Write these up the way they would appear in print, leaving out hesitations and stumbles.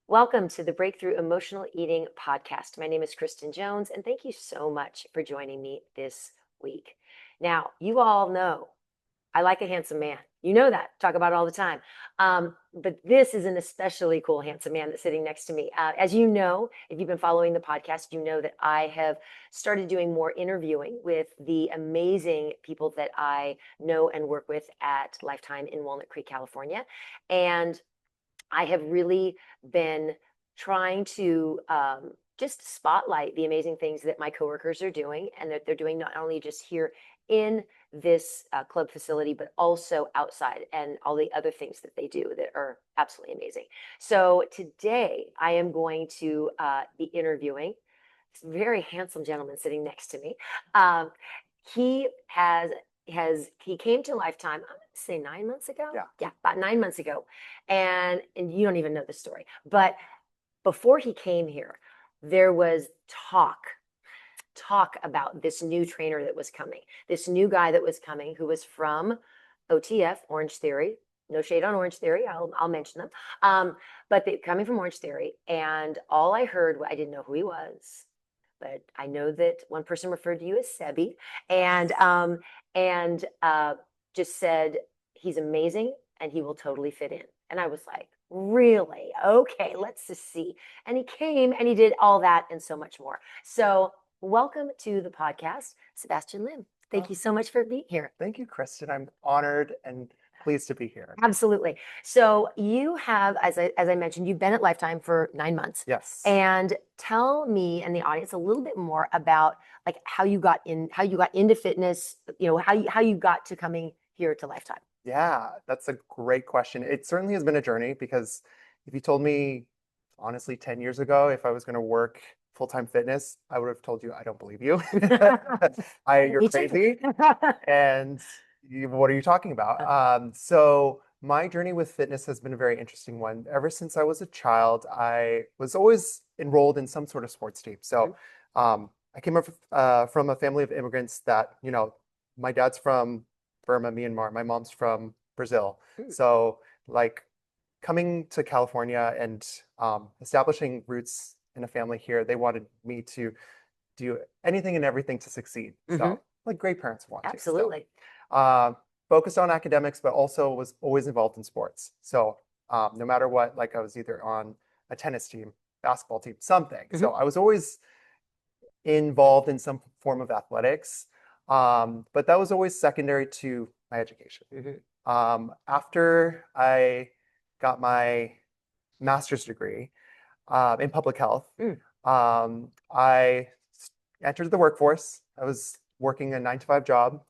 Welcome to the Breakthrough Emotional Eating podcast. My name is Kristin Jones, and thank you so much for joining me this week. Now, you all know I like a handsome man. You know that. Talk about it all the time. But this is an especially cool, handsome man that's sitting next to me. As you know, if you've been following the podcast, you know that I have started doing more interviewing with the amazing people that I know and work with at Lifetime in Walnut Creek, California. And I have really been trying to just spotlight the amazing things that my coworkers are doing, and that they're doing not only just here in this club facility, but also outside, and all the other things that they do that are absolutely amazing. So today I am going to be interviewing this very handsome gentleman sitting next to me. Um, he he came to Lifetime, I'm gonna say 9 months ago. Yeah, about 9 months ago. And you don't even know the story. But before he came here, there was talk about this new trainer that was coming, this new guy that was coming who was from OTF, Orange Theory. No shade on Orange Theory. I'll mention them. But they coming from Orange Theory, and all I heard, I didn't know who he was, but I know that one person referred to you as Sebi, and just said he's amazing and he will totally fit in. And I was like, really? Okay, let's just see. And he came and he did all that and so much more. So welcome to the podcast, Sebastian Lim. Thank you so much for being here. Thank you, Kristin. I'm honored and pleased to be here. Absolutely. So you have, as I mentioned, you've been at Lifetime for 9 months. Yes. And tell me and the audience a little bit more about like how you got into fitness, how you got to coming here to Lifetime. Yeah, that's a great question. It certainly has been a journey, because if you told me, honestly, 10 years ago, if I was going to work full-time fitness, I would have told you, I don't believe you. You're Me too. crazy. And what are you talking about? So my journey with fitness has been a very interesting one. Ever since I was a child, I was always enrolled in some sort of sports team. So I came up from a family of immigrants that, my dad's from Burma, Myanmar. My mom's from Brazil. So like coming to California and establishing roots in a family here, they wanted me to do anything and everything to succeed. So like great parents want to. Absolutely. So, focused on academics, but also was always involved in sports. So no matter what, like I was either on a tennis team, basketball team, something. So I was always involved in some form of athletics. But that was always secondary to my education. After I got my master's degree in public health, I entered the workforce. I was working a 9-to-5 job,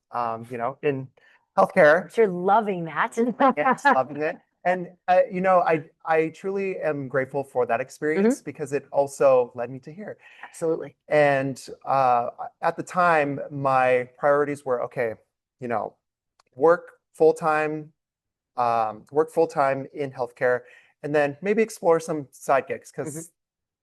in healthcare. You're loving that. Yes, loving it. And I truly am grateful for that experience, because it also led me to here. Absolutely. And at the time, my priorities were, okay, work full-time in healthcare, and then maybe explore some side gigs, because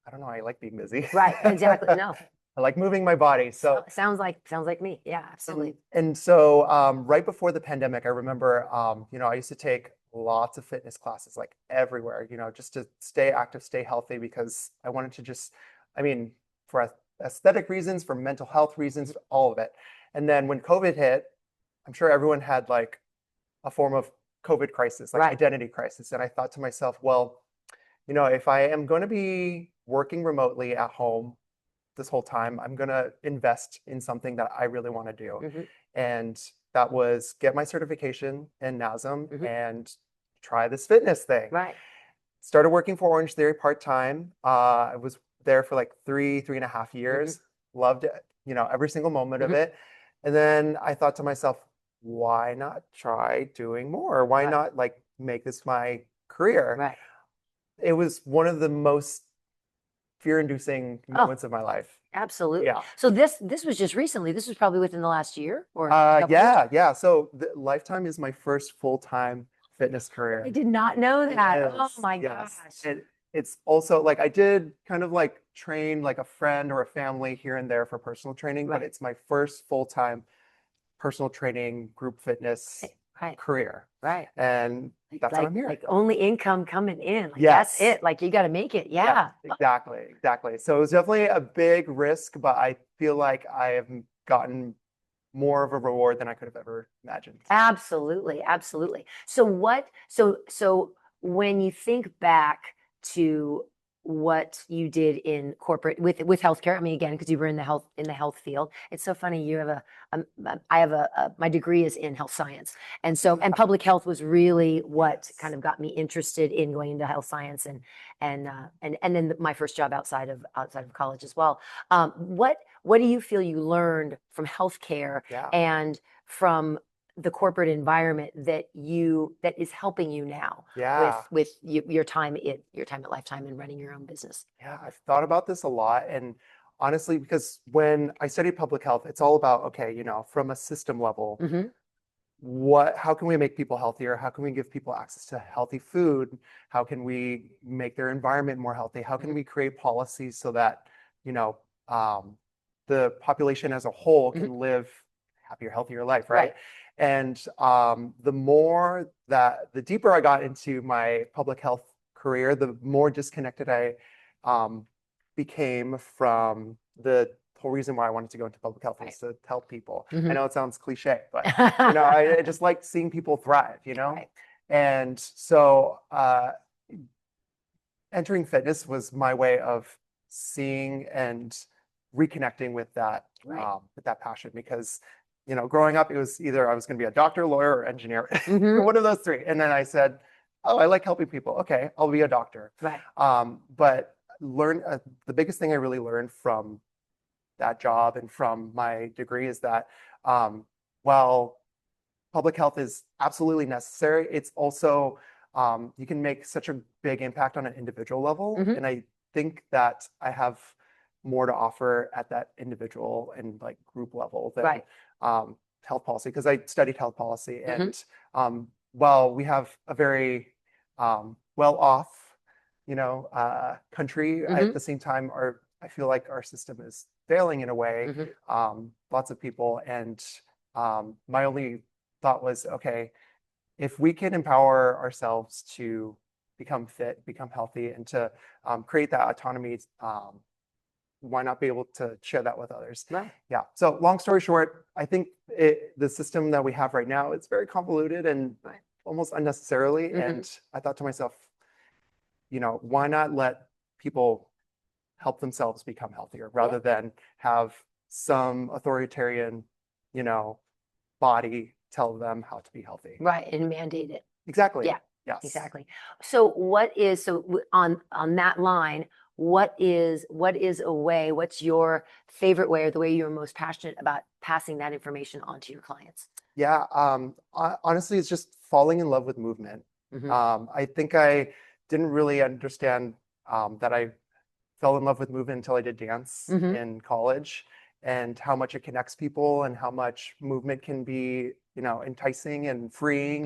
I don't know, I like being busy. Right, exactly. No. I like moving my body. So sounds like me. Yeah, absolutely. And so right before the pandemic, I remember, I used to take lots of fitness classes, like everywhere, just to stay active, stay healthy, because I wanted to just, for aesthetic reasons, for mental health reasons, all of it. And then when COVID hit, I'm sure everyone had like a form of COVID crisis, like identity crisis. And I thought to myself, well, if I am going to be working remotely at home this whole time, I'm going to invest in something that I really want to do. And that was get my certification in NASM and try this fitness thing. Right. Started working for Orange Theory part-time. I was there for like 3.5 years. Loved it, every single moment of it. And then I thought to myself, why not try doing more? Why not like make this my career? Right. It was one of the most fear-inducing moments of my life. Absolutely. Yeah. So this was just recently. This was probably within the last year or yeah. So Lifetime is my first full-time fitness career. I did not know that. Oh my gosh. And it's also like I did kind of like train like a friend or a family here and there for personal training, but it's my first full-time personal training group fitness Right. career. Right. And that's how I'm here. Like only income coming in. Like that's Yes. it. Like you got to make it. Yes, Yeah. exactly, exactly. So it was definitely a big risk, but I feel like I have gotten more of a reward than I could have ever imagined. Absolutely. Absolutely. So when you think back to what you did in corporate with healthcare, I mean, again, because you were in the health field, it's so funny. You have I have my degree is in health science, and public health was really what Yes. kind of got me interested in going into health science, and then my first job outside of college as well. What do you feel you learned from healthcare Yeah. and from the corporate environment that is helping you now Yeah. with your time at Lifetime and running your own business? Yeah. I've thought about this a lot. And honestly, because when I studied public health, it's all about, okay, from a system level, Hmm. how can we make people healthier? How can we give people access to healthy food? How can we make their environment more healthy? How can Hmm. we create policies so that, you know, um, the population as a whole Hmm. can live happier, healthier life, right? Right. And the deeper I got into my public health career, the more disconnected I um, became from the whole reason why I wanted to go into public health Right. was to help people. I Hmm. know it sounds cliche, but I just like seeing people thrive. Right. And so entering fitness was my way of seeing and reconnecting Right. with that passion because growing up it was either I was going to be a doctor, lawyer, or engineer, Hmm. one of those three. And then I said, oh, I like helping people. Okay, I'll be a doctor. Right. But the biggest thing I really learned from that job and from my degree is that while public health is absolutely necessary, it's also you can make such a big impact on an individual level. Hmm. And I think that I have more to offer at that individual and like group level than Right. health policy because I studied health policy. Hmm. And while we have a very well off, country, at Hmm. the same time, I feel like our system is failing in a way. Hmm. Lots of people. And my only thought was, okay, if we can empower ourselves to become fit, become healthy, and to create that autonomy, why not be able to share that with others? Right. Yeah. So long story short, I think the system that we have right now, it's very convoluted and Right. almost unnecessarily. Hmm. And I thought to myself, why not let people help themselves become healthier rather than have some authoritarian, you know, body tell them how to be healthy. Right. And mandate it. Exactly. Yeah. Yes. Exactly. So on that line, what's your favorite way or the way you're most passionate about passing that information on to your clients? Yeah. Honestly, it's just falling in love with movement. Hmm. I think I didn't really understand that I fell in love with movement until I did dance Hmm. in college and how much it connects people and how much movement can be, enticing and freeing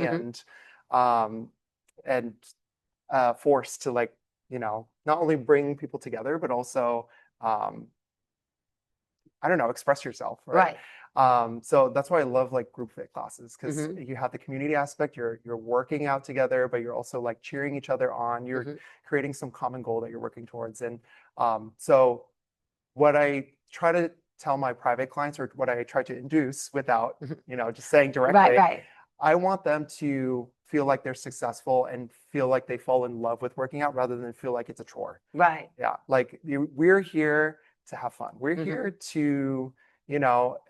Hmm. um, and force to like, not only bring people together, but also, um, I don't know, express yourself, right? Right. So that's why I love like group fit classes because Hmm. you have the community aspect. You're working out together, but you're also like cheering each other on. You're Hmm. creating some common goal that you're working towards. And so what I try to tell my private clients, or what I try to induce without, just saying Right. directly, Right. I want them to feel like they're successful and feel like they fall in love with working out rather than feel like it's a chore. Right. Yeah, like we're here to have fun. We're Hmm. here to,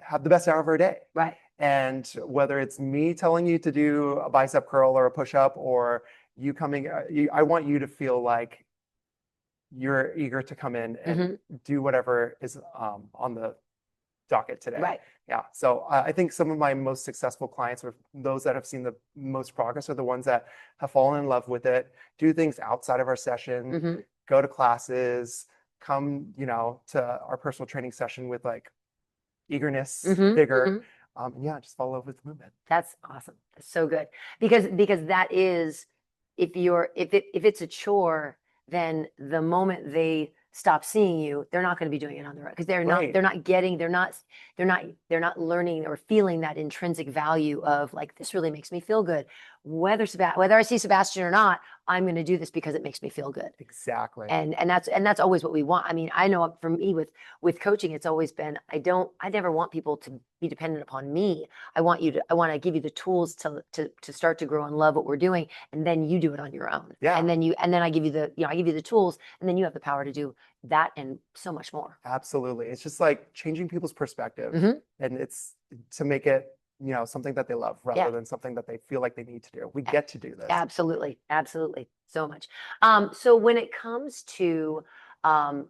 have the best hour of our day. Right. And whether it's me telling you to do a bicep curl or a push up, or you coming, I want you to feel like you're eager to come in and Hmm. do whatever is on the docket today. Right. Yeah. So I think some of my most successful clients, or those that have seen the most progress, are the ones that have fallen in love with it, do things outside of our session, Hmm. go to classes, come, to our personal training session with like eagerness, Hmm. vigor, Hmm. and yeah, just fall in love with the movement. That's awesome. That's so good because that is if it's a chore, then the moment they stop seeing you, they're not going to be doing it on their own because Right. they're not learning or feeling that intrinsic value of like, this really makes me feel good. Whether I see Sebastian or not, I'm going to do this because it makes me feel good. Exactly. And that's always what we want. I mean, I know for me with coaching, it's always been, I never want people to be dependent upon me. I want to give you the tools to start to grow and love what we're doing, and then you do it on your own. Yeah. And then I give you the tools, and then you have the power to do that and so much more. Absolutely. It's just like changing people's perspective, and it's to make it, something that they love rather than something that they feel like they need to do. We get to do this. Absolutely. Absolutely. So much. So when it comes to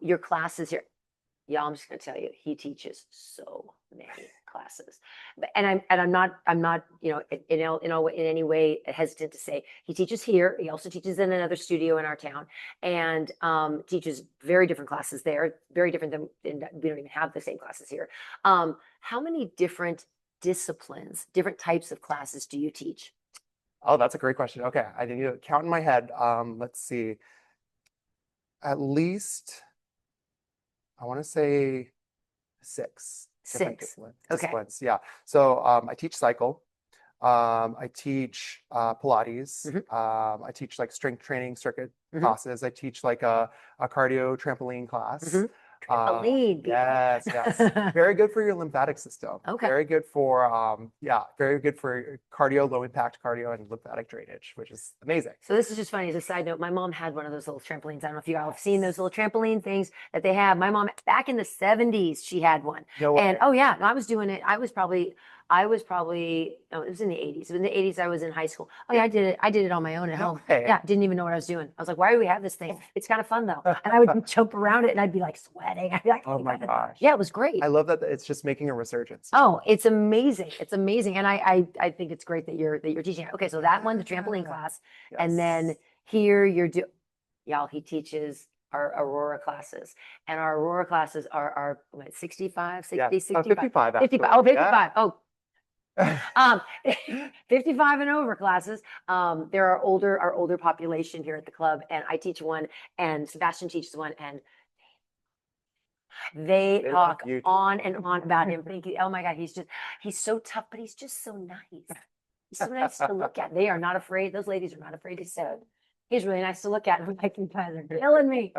your classes here, yeah, I'm just going to tell you, he teaches so many classes, and I'm not, in any way hesitant to say he teaches here. He also teaches in another studio in our town, and teaches very different classes there, very different than we don't even have the same classes here. How many different disciplines, different types of classes do you teach? Oh, that's a great question. Okay, I need to count in my head. Let's see. At least I want to say six different Six. disciplines. Yeah. So I teach cycle. I teach Pilates. I teach like strength training circuit classes. I teach like a cardio trampoline class. Trampoline. Yes, yes. Very good for your lymphatic system. Okay. Very good for very good for cardio, low impact cardio and lymphatic drainage, which is amazing. So this is just funny as a side note. My mom had one of those little trampolines. I don't know if you all have seen those little trampoline things that they have. My mom back in the 70s, she had one. No way. And oh yeah, I was doing it. I was probably, no, it was in the 80s. In the 80s, I was in high school. Oh yeah, I did it. I did it on my own at home. way. Yeah, didn't even know what I was doing. I was like, why do we have this thing? It's kind of fun though. And I would jump around it and I'd be like sweating. I'd be like, Oh my gosh. yeah, it was great. I love that it's just making a resurgence. Oh, it's amazing. It's amazing. And I think it's great that you're teaching it. Okay, so that one, the trampoline class. And then here y'all, he teaches our Aurora classes. And our Aurora classes are what, 65, 60, Yeah. 65? 55 actually. 55. Oh, 55. Yeah. Oh, 55 and over classes. There are our older population here at the club, and I teach one, and Sebastian teaches one, and they talk on and on about him, thinking, oh my God, he's so tough, but he's just so nice. He's so nice to look at. They are not afraid. Those ladies are not afraid to say it. He's really nice to look at. I'm like, you guys are killing me.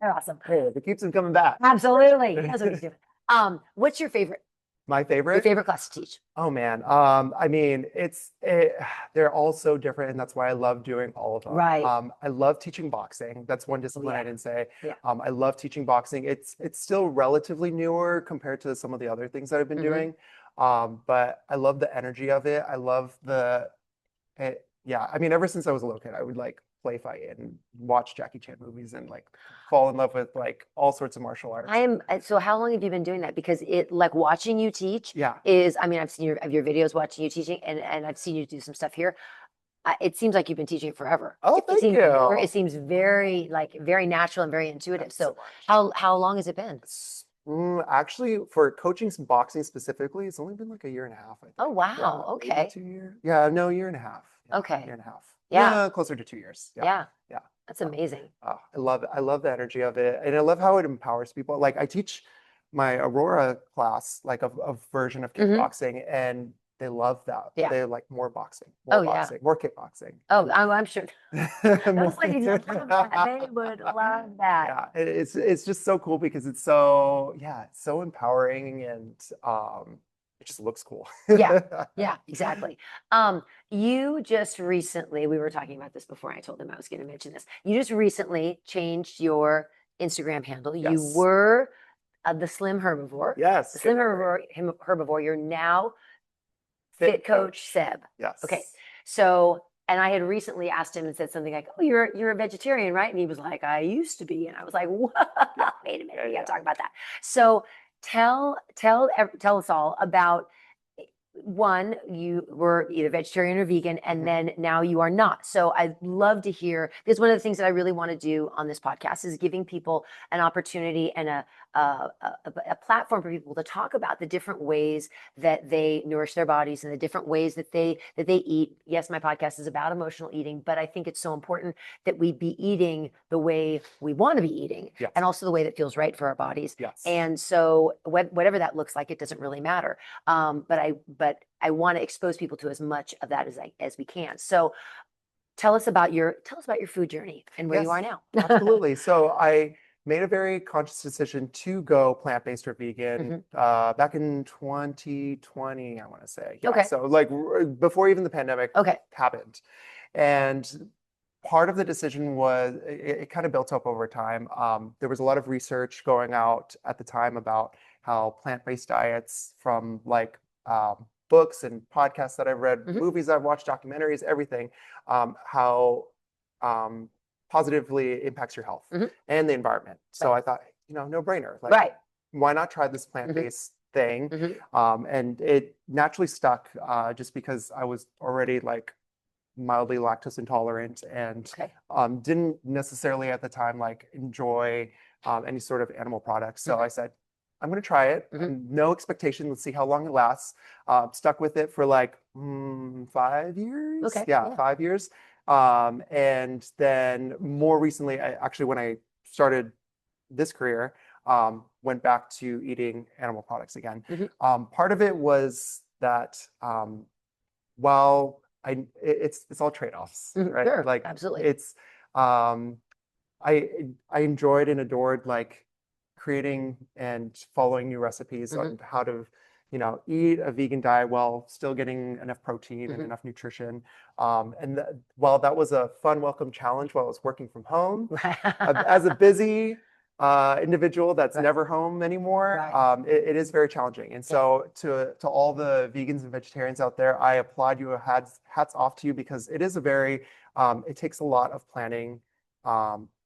They're awesome. Hey, it keeps him coming back. Absolutely. That's what he's doing. What's your favorite? My favorite? Your favorite class to teach? Oh man. I mean, they're all so different, and that's why I love doing all of them. Right. I love teaching boxing. That's one discipline I didn't say. Yeah. I love teaching boxing. It's still relatively newer compared to some of the other things that I've been doing. But I love the energy of it. I love yeah. I mean, ever since I was a little kid, I would like play fight and watch Jackie Chan movies and like fall in love with like all sorts of martial arts. So how long have you been doing that? Because it, like, watching you teach is, I mean, I've seen your videos watching you teaching, and I've seen you do some stuff here. It seems like you've been teaching forever. Oh, thank you. It seems very natural and very intuitive. So how long has it been? Actually, for coaching some boxing specifically, it's only been like a year and a half, I think. Oh, wow. Yeah, Okay. maybe 2 years. Yeah, no, year and a half. Yeah, Okay. Year and a half. Yeah. Closer to 2 years. Yeah. Yeah. That's amazing. I love it. I love the energy of it. And I love how it empowers people. Like I teach my Aurora class, like a version of kickboxing, and they love that. Yeah. They like more boxing, Oh, boxing, more kickboxing. Oh, I'm sure. Those ladies would love that. They would love that. Yeah, it's just so cool because it's so it's so empowering, and it just looks cool. Yeah, exactly. You just recently, we were talking about this before, I told him I was going to mention this. You just recently changed your Instagram handle. Yes. You were the Slim Herbivore. Yes. The Slim Herbivore. You're now Fit Coach Seb. Yes. Okay. So, and I had recently asked him and said something like, "Oh, you're a vegetarian, right?" And he was like, "I used to be." And I was like, "What? Wait a minute, we got to talk about that." So tell us all about one, you were either vegetarian or vegan, and then now you are not. So I'd love to hear, because one of the things that I really want to do on this podcast is giving people an opportunity and a platform for people to talk about the different ways that they nourish their bodies and the different ways that they eat. Yes, my podcast is about emotional eating, but I think it's so important that we be eating the way we want to be eating, Yes. and also the way that feels right for our bodies. Yes. And so whatever that looks like, it doesn't really matter. But I want to expose people to as much of that as we can. So tell us about your food journey and where you are now. Absolutely. So I made a very conscious decision to go plant-based or vegan back in 2020, I want to say. Yeah. Okay. So like before even the pandemic happened. And part of the decision was it kind of built up over time. There was a lot of research going out at the time about how plant-based diets, from like books and podcasts that I've read, movies I've watched, documentaries, everything, how positively impacts your health and the environment. So I thought, no brainer. Like, why not try this plant-based thing? And it naturally stuck just because I was already like mildly lactose intolerant and didn't necessarily at the time like enjoy any sort of animal products. So I said, I'm going to try it. No expectation. Let's see how long it lasts. Stuck with it for like 5 years. Okay. Yeah, 5 years. And then more recently, when I started this career, went back to eating animal products again. Part of it was that while it's all trade-offs, right? Sure, like absolutely. It's I enjoyed and adored like creating and following new recipes on how to, eat a vegan diet while still getting enough protein and enough nutrition. And while that was a fun, welcome challenge while I was working from home, as a busy individual that's never home anymore, it is very challenging. And so to all the vegans and vegetarians out there, I applaud you. Hats off to you, because it is a very, it takes a lot of planning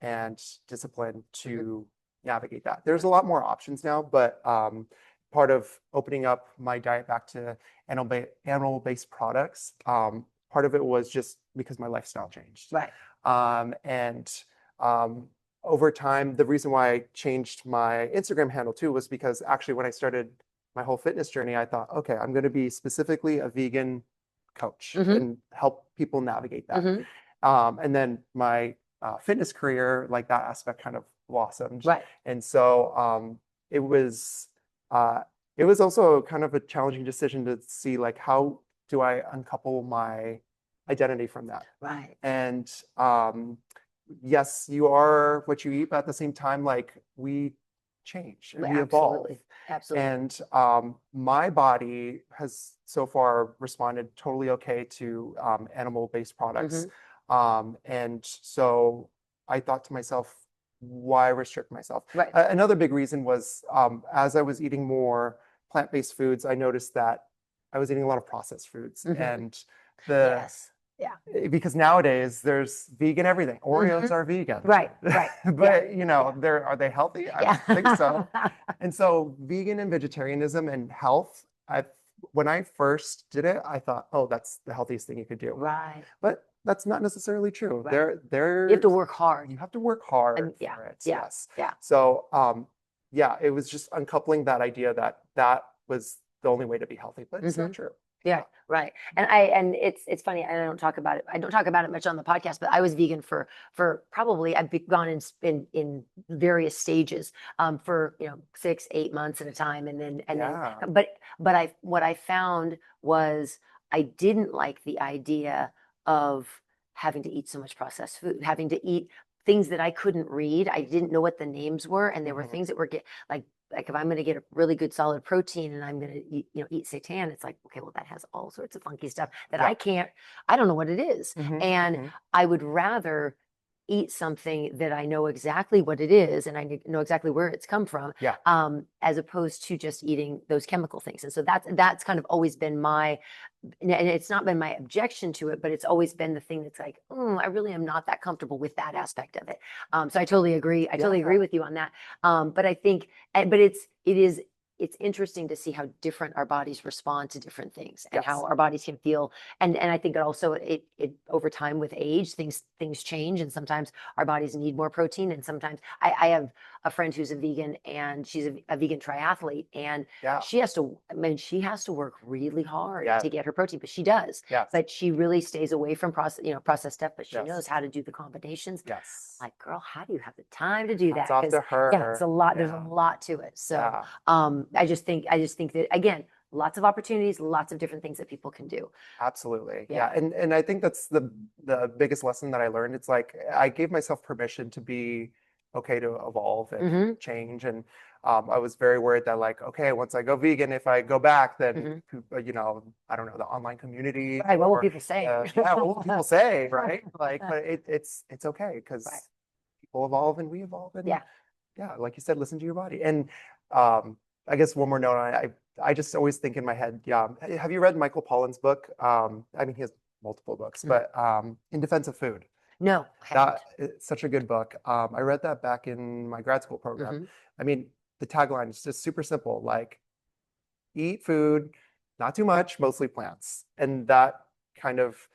and discipline to navigate that. There's a lot more options now, but part of opening up my diet back to animal-based products, part of it was just because my lifestyle changed. Over time, the reason why I changed my Instagram handle too was because actually when I started my whole fitness journey, I thought, okay, I'm going to be specifically a vegan coach and help people navigate that. And then my fitness career, like that aspect kind of blossomed. And so it was also kind of a challenging decision to see like, how do I uncouple my identity from that? And yes, you are what you eat, but at the same time, like we change and we evolve. Absolutely. And my body has so far responded totally okay to animal-based products. And so I thought to myself, why restrict myself? Another big reason was as I was eating more plant-based foods, I noticed that I was eating a lot of processed foods. And because nowadays there's vegan everything. Oreos are vegan. But are they healthy? I don't think so. And so vegan and vegetarianism and health, when I first did it, I thought, oh, that's the healthiest thing you could do. But that's not necessarily true. You have to work hard. You have to work hard for it. Yes. So it was just uncoupling that idea that was the only way to be healthy, but it's not true. And it's funny, and I don't talk about it much on the podcast, but I was vegan for probably, I've gone in various stages for 6-8 months at a time, and then what I found was I didn't like the idea of having to eat so much processed food, having to eat things that I couldn't read. I didn't know what the names were, and there were things that were like if I'm going to get a really good solid protein and I'm going to eat seitan, it's like, okay, well, that has all sorts of funky stuff that I don't know what it is. And I would rather eat something that I know exactly what it is and I know exactly where it's come from, as opposed to just eating those chemical things. And so that's kind of always been and it's not been my objection to it, but it's always been the thing that's like, I really am not that comfortable with that aspect of it. So I totally agree. I totally agree with you on that. But I think, but it is it's interesting to see how different our bodies respond to different things and how Yes. our bodies can feel. And I think it also it over time with age, things change, and sometimes our bodies need more protein, and sometimes I have a friend who's a vegan, and she's a vegan triathlete, and Yeah. she has to work really hard Yeah. to get her protein, but she does. Yes. But she really stays away from processed stuff, but she Yes. knows how to do the combinations. Yes. Like, girl, how do you have the time to do that? Hats off to Yeah, it's a her. lot. There's a Yeah. lot to it. So, Yeah. I just think that, again, lots of opportunities, lots of different things that people can do. Absolutely. Yeah. Yeah. And I think that's the biggest lesson that I learned. It's like I gave myself permission to be okay to evolve and hmm change. And I was very worried that like, okay, once I go vegan, if I go back, then I don't know, the online community Right. What will or people say? yeah, what will people say, right? Like, but it's okay because Right. people evolve and we evolve and Yeah. yeah, like you said, listen to your body. And I guess one more note, I just always think in my head, yeah. Have you read Michael Pollan's book? I mean, he has multiple books, Mm. but In Defense of Food. No, I haven't. It's such a good book. I read that back in my grad school program. Mhm. I mean, the tagline is just super simple, like eat food, not too much, mostly plants. And that kind of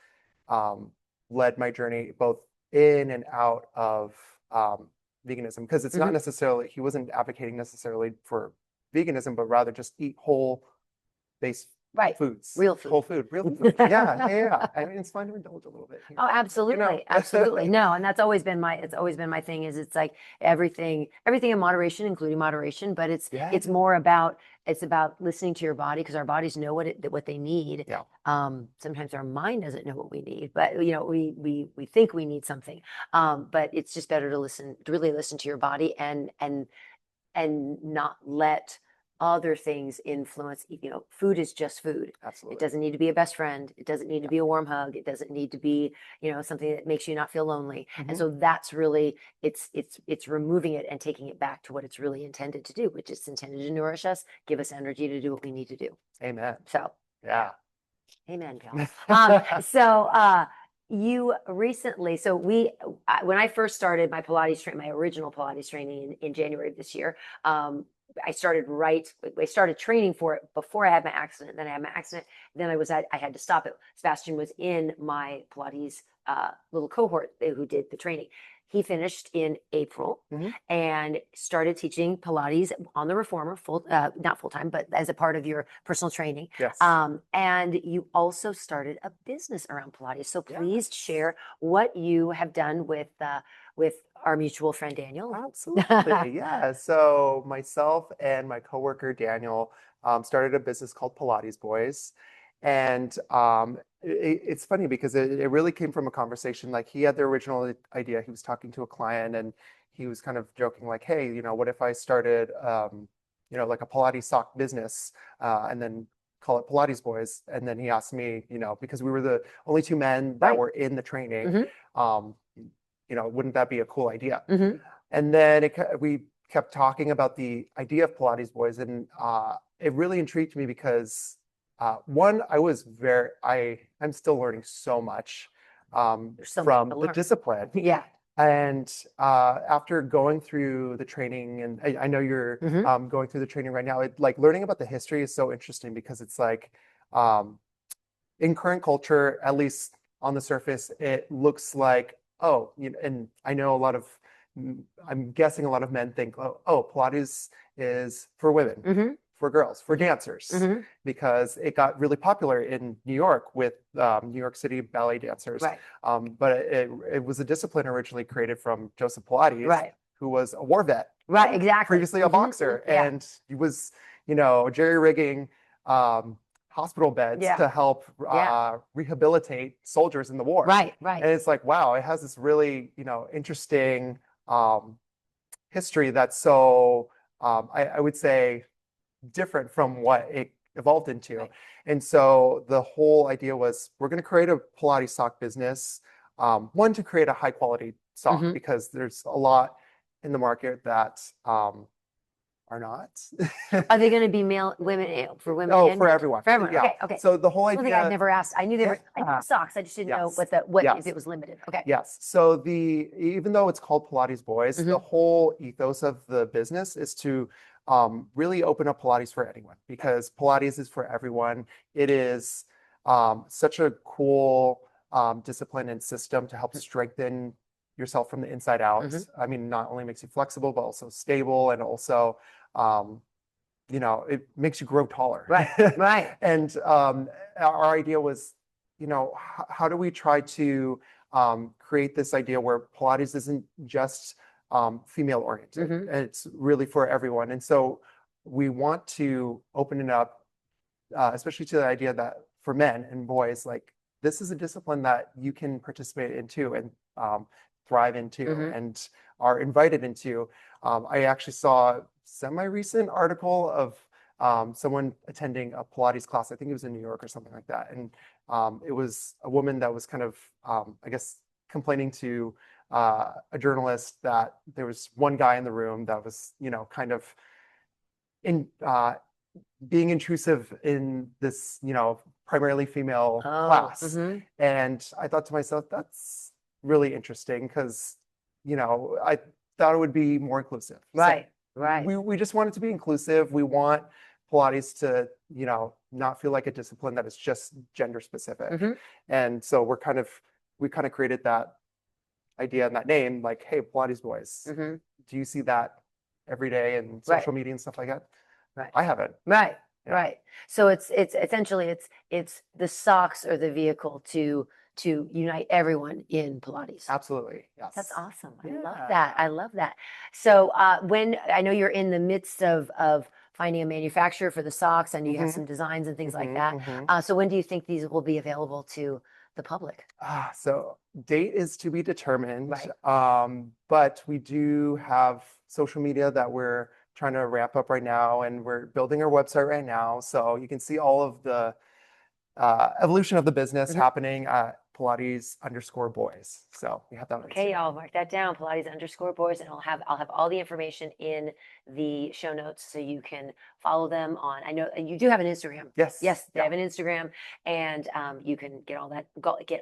led my journey both in and out of veganism because it's not Mhm. necessarily, he wasn't advocating necessarily for veganism, but rather just eat whole based Right. foods, Real food. whole food, real food. Yeah. I mean, it's fun to indulge a little bit here, Oh, you know? absolutely. Absolutely. No, and that's always been my thing is it's like everything in moderation, including moderation, but Yeah. it's more about it's about listening to your body because our bodies know what they need. Yeah. Sometimes our mind doesn't know what we need, but we think we need something. But it's just better to really listen to your body and not let other things influence. Food is just food. It Absolutely. doesn't need to be a best friend. It doesn't need to be a warm hug. It doesn't need to be, something that makes you not feel lonely. And so that's really it's removing it and taking it back to what it's really intended to do, which is intended to nourish us, give us energy to do what we need to do. Amen. So, Yeah. amen, Cal. You recently, when I first started my my original Pilates training in January of this year, I started training for it before I had my accident. Then I had my accident. Then I had to stop it. Sebastian was in my Pilates little cohort who did the training. He finished in April and started teaching Pilates on the Reformer, not full time, but as a part of your personal training. Yes. And you also started a business around Pilates. So please share what you have done with our mutual friend Daniel. Absolutely. Yeah. So myself and my coworker Daniel started a business called Pilates Boys. And it's funny because it really came from a conversation. Like he had the original idea. He was talking to a client and he was kind of joking like, hey, what if I started, like a Pilates sock business and then call it Pilates Boys. And then he asked me, because we were the only two men that were in the training, wouldn't that be a cool idea? And then we kept talking about the idea of Pilates Boys, and it really intrigued me because one, I'm still learning so much so much from to the learn. discipline. Yeah. And after going through the training, and I know you're going through the training right now, like learning about the history is so interesting because it's like in current culture, at least on the surface, it looks like, and I know I'm guessing a lot of men think, Pilates is for women, for girls, for dancers, because it got really popular in New York with New York City ballet dancers. Right. But it was a discipline originally created from Joseph Pilates, Right. who was a war vet. Right, exactly. Previously a boxer. Yeah. And he was, jerry-rigging hospital beds to help rehabilitate soldiers in the war. Right, right. And it's like, wow, it has this really, interesting history that's so, I would say, different from what it evolved into. Right. And so the whole idea was we're going to create a Pilates sock business, one, to create a high quality sock because there's a lot in the market that are not. Are they going to be women, for women? Oh, and for men? everyone. For everyone. Yeah. Okay. Okay. So the whole One thing I've idea. never asked. I knew I knew socks. I just didn't know if it was limited. Okay. Yes. So even though it's called Pilates Boys, the whole ethos of the business is to really open up Pilates for anyone because Pilates is for everyone. It is such a cool discipline and system to help strengthen yourself from the inside out. I mean, not only makes you flexible, but also stable and also, it makes you grow taller. Right, right. And our idea was, how do we try to create this idea where Pilates isn't just female oriented, and it's really for everyone. And so we want to open it up, especially to the idea that for men and boys, like this is a discipline that you can participate into and thrive into and are invited into. I actually saw a semi-recent article of someone attending a Pilates class. I think it was in New York or something like that. And it was a woman that was kind of, I guess, complaining to a journalist that there was one guy in the room that was, kind of in being intrusive in this, primarily female class. And I thought to myself, that's really interesting because, I thought it would be more inclusive. Right, So right. we just want it to be inclusive. We want Pilates to, not feel like a discipline that is just gender specific. And so we kind of created that idea and that name, like, hey, Pilates boys, do you see that every day in social media and stuff like that? Right. I haven't. Right. Yeah. Right. So it's essentially it's the socks are the vehicle to unite everyone in Pilates. Absolutely. Yes. That's awesome. I love Yeah. that. I love that. So when I know you're in the midst of finding a manufacturer for the socks and you have some designs and things like that. So when do you think these will be available to the public? So date is to be determined. Right. But we do have social media that we're trying to ramp up right now, and we're building our website right now. So you can see all of the evolution of the business happening at Pilates_boys. So we have that. Okay, y'all mark that down, Pilates_boys, and I'll have all the information in the show notes so you can follow them on. I know you do have an Instagram. Yes. Yes, they have an Instagram, and you can get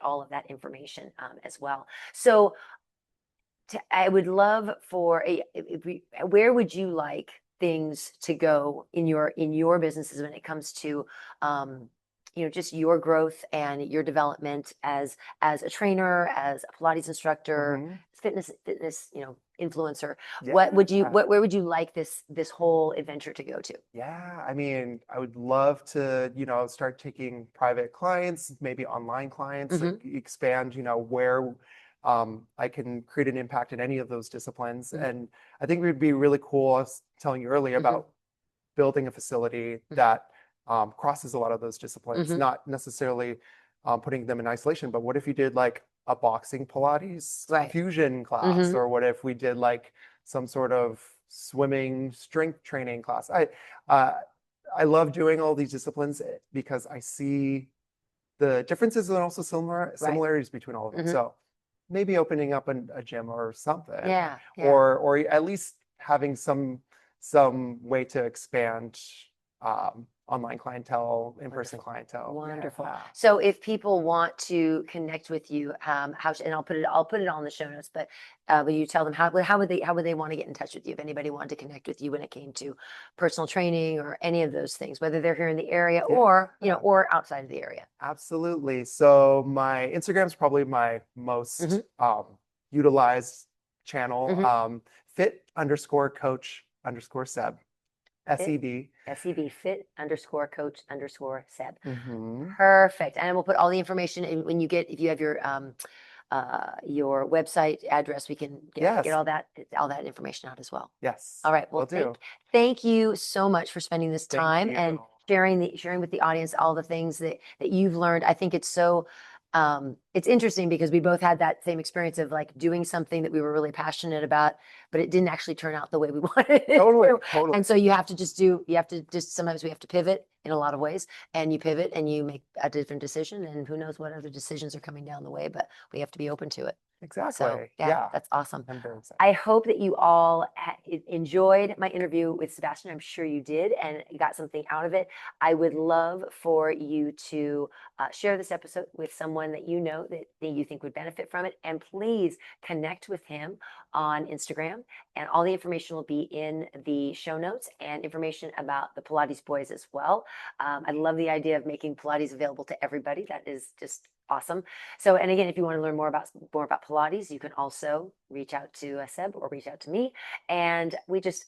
all of that information as well. So I would love for where would you like things to go in your businesses when it comes to just your growth and your development as a trainer, as a Pilates instructor, fitness influencer. Where would you like this whole adventure to go to? Yeah, I mean, I would love to, start taking private clients, maybe online clients, like expand, where I can create an impact in any of those disciplines. And I think it would be really cool. I was telling you earlier about building a facility that crosses a lot of those disciplines, not necessarily putting them in isolation, but what if you did like a boxing Pilates fusion class, or what if we did like some sort of swimming strength training class? I love doing all these disciplines because I see the differences and also similarities between all of them. So maybe opening up a gym or something, or at least having some way to expand online clientele, in-person clientele. Wonderful. Yeah. So if people want to connect with you, and I'll put it on the show notes, but will you tell them how would they want to get in touch with you if anybody wanted to connect with you when it came to personal training or any of those things, whether they're here in the area or or outside of the area? Absolutely. So my Instagram is probably my most utilized channel. Fit_coach_Seb. SEB. SEB, fit_coach_Seb. Perfect. And we'll put all the information in if you have your website address, we can get all that information out as well. Yes. All right. Well, thank you so much for spending this time and sharing with the audience all the things that you've learned. I think it's so it's interesting because we both had that same experience of like doing something that we were really passionate about, but it didn't actually turn out the way we wanted it. Totally. And so sometimes we have to pivot in a lot of ways, and you pivot and you make a different decision, and who knows what other decisions are coming down the way, but we have to be open to it. So Exactly. yeah, Yeah. that's awesome. I'm very excited. I hope that you all enjoyed my interview with Sebastian. I'm sure you did and got something out of it. I would love for you to share this episode with someone that you know that you think would benefit from it. And please connect with him on Instagram. And all the information will be in the show notes and information about the Pilates boys as well. I love the idea of making Pilates available to everybody. That is just awesome. So, and again, if you want to learn more about Pilates, you can also reach out to Seb or reach out to me. And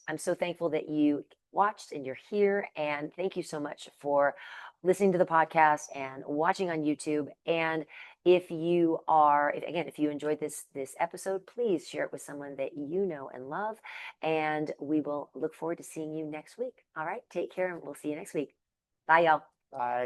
I'm so thankful that you watched and you're here. And thank you so much for listening to the podcast and watching on YouTube. And if you are, if you enjoyed this episode, please share it with someone that you know and love. And we will look forward to seeing you next week. All right, take care, and we'll see you next week. Bye, y'all. Bye.